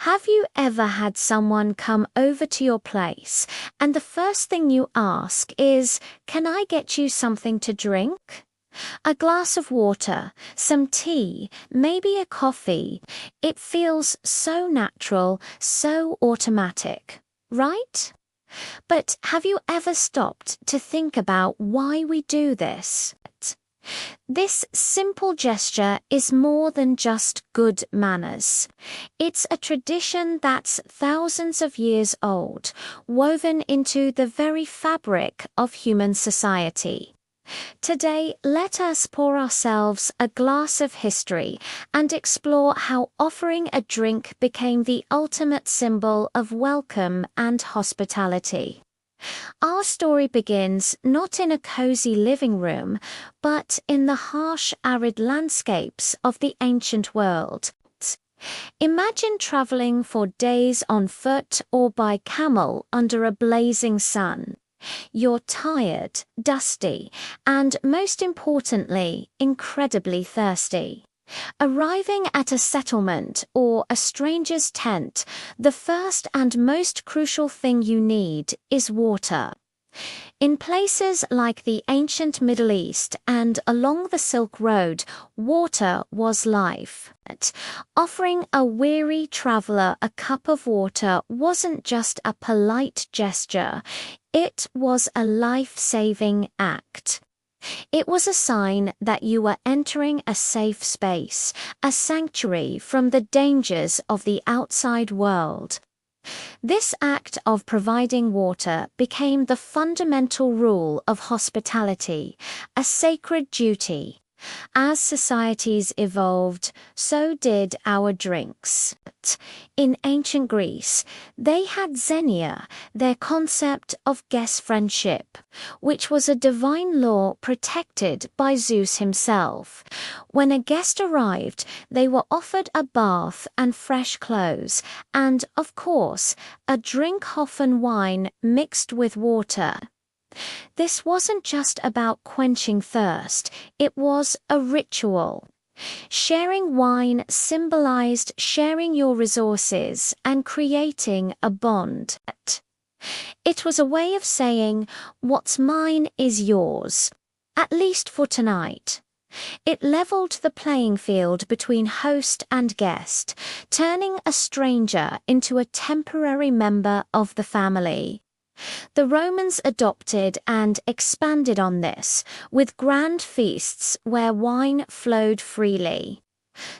Have you ever had someone come over to your place and the first thing you ask is, "Can I get you something to drink?" A glass of water, some tea, maybe a coffee. It feels so natural, so automatic, right? But have you ever stopped to think about why we do this? This simple gesture is more than just good manners. It's a tradition that's thousands of years old, woven into the very fabric of human society. Today, let us pour ourselves a glass of history and explore how offering a drink became the ultimate symbol of welcome and hospitality. Our story begins not in a cozy living room, but in the harsh, arid landscapes of the ancient world. Imagine traveling for days on foot or by camel under a blazing sun. You're tired, dusty, and most importantly, incredibly thirsty. Arriving at a settlement or a stranger's tent, the first and most crucial thing you need is water. In places like the ancient Middle East and along the Silk Road, water was life. Offering a weary traveler a cup of water wasn't just a polite gesture, it was a life-saving act. It was a sign that you were entering a safe space, a sanctuary from the dangers of the outside world. This act of providing water became the fundamental rule of hospitality, a sacred duty. As societies evolved, so did our drinks. In ancient Greece, they had xenia, their concept of guest friendship, which was a divine law protected by Zeus himself. When a guest arrived, they were offered a bath and fresh clothes, and, of course, a drink, often wine mixed with water. This wasn't just about quenching thirst, it was a ritual. Sharing wine symbolized sharing your resources and creating a bond. It was a way of saying, "What's mine is yours, at least for tonight." It leveled the playing field between host and guest, turning a stranger into a temporary member of the family. The Romans adopted and expanded on this, with grand feasts where wine flowed freely,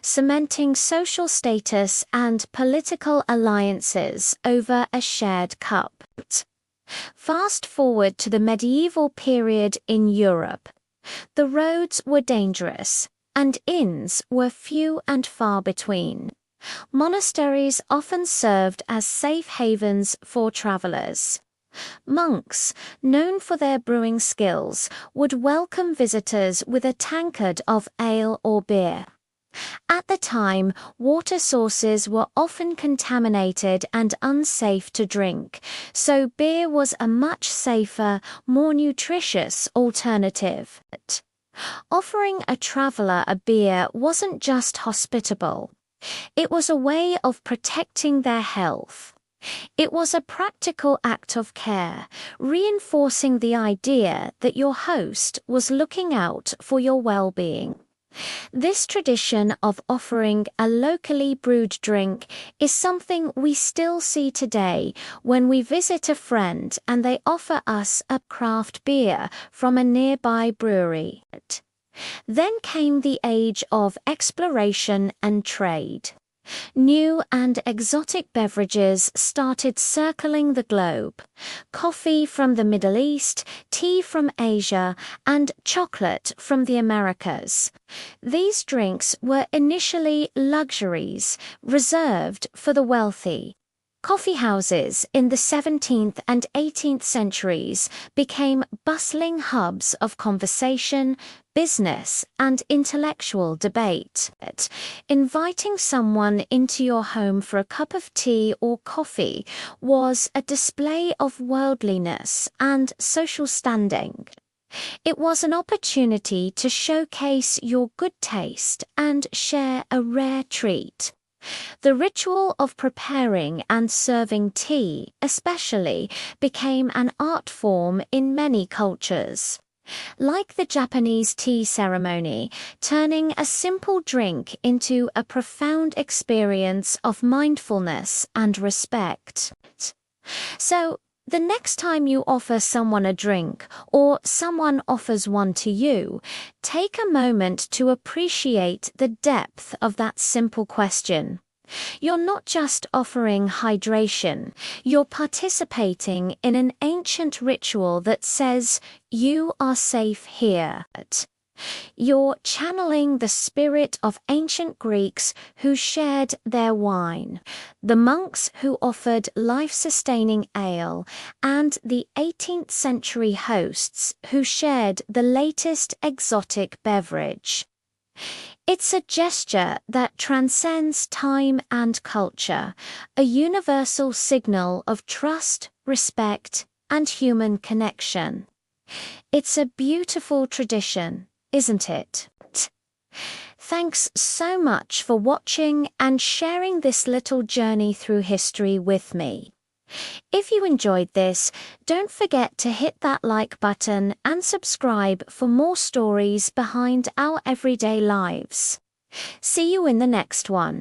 cementing social status and political alliances over a shared cup. Fast forward to the medieval period in Europe. The roads were dangerous, and inns were few and far between. Monasteries often served as safe havens for travelers. Monks, known for their brewing skills, would welcome visitors with a tankard of ale or beer. At the time, water sources were often contaminated and unsafe to drink, so beer was a much safer, more nutritious alternative. Offering a traveler a beer wasn't just hospitable. It was a way of protecting their health. It was a practical act of care, reinforcing the idea that your host was looking out for your well-being. This tradition of offering a locally brewed drink is something we still see today when we visit a friend and they offer us a craft beer from a nearby brewery. Then came the age of exploration and trade. New and exotic beverages started circling the globe. Coffee from the Middle East, tea from Asia, and chocolate from the Americas. These drinks were initially luxuries reserved for the wealthy. Coffee houses in the 17th and 18th centuries became bustling hubs of conversation, business, and intellectual debate. Inviting someone into your home for a cup of tea or coffee was a display of worldliness and social standing. It was an opportunity to showcase your good taste and share a rare treat. The ritual of preparing and serving tea, especially, became an art form in many cultures. Like the Japanese tea ceremony, turning a simple drink into a profound experience of mindfulness and respect. So, the next time you offer someone a drink or someone offers one to you, take a moment to appreciate the depth of that simple question. You're not just offering hydration, you're participating in an ancient ritual that says, "You are safe here." You're channeling the spirit of ancient Greeks who shared their wine, the monks who offered life-sustaining ale, and the 18th century hosts who shared the latest exotic beverage. It's a gesture that transcends time and culture, a universal signal of trust, respect, and human connection. It's a beautiful tradition, isn't it? Thanks so much for watching and sharing this little journey through history with me. If you enjoyed this, don't forget to hit that like button and subscribe for more stories behind our everyday lives. See you in the next one.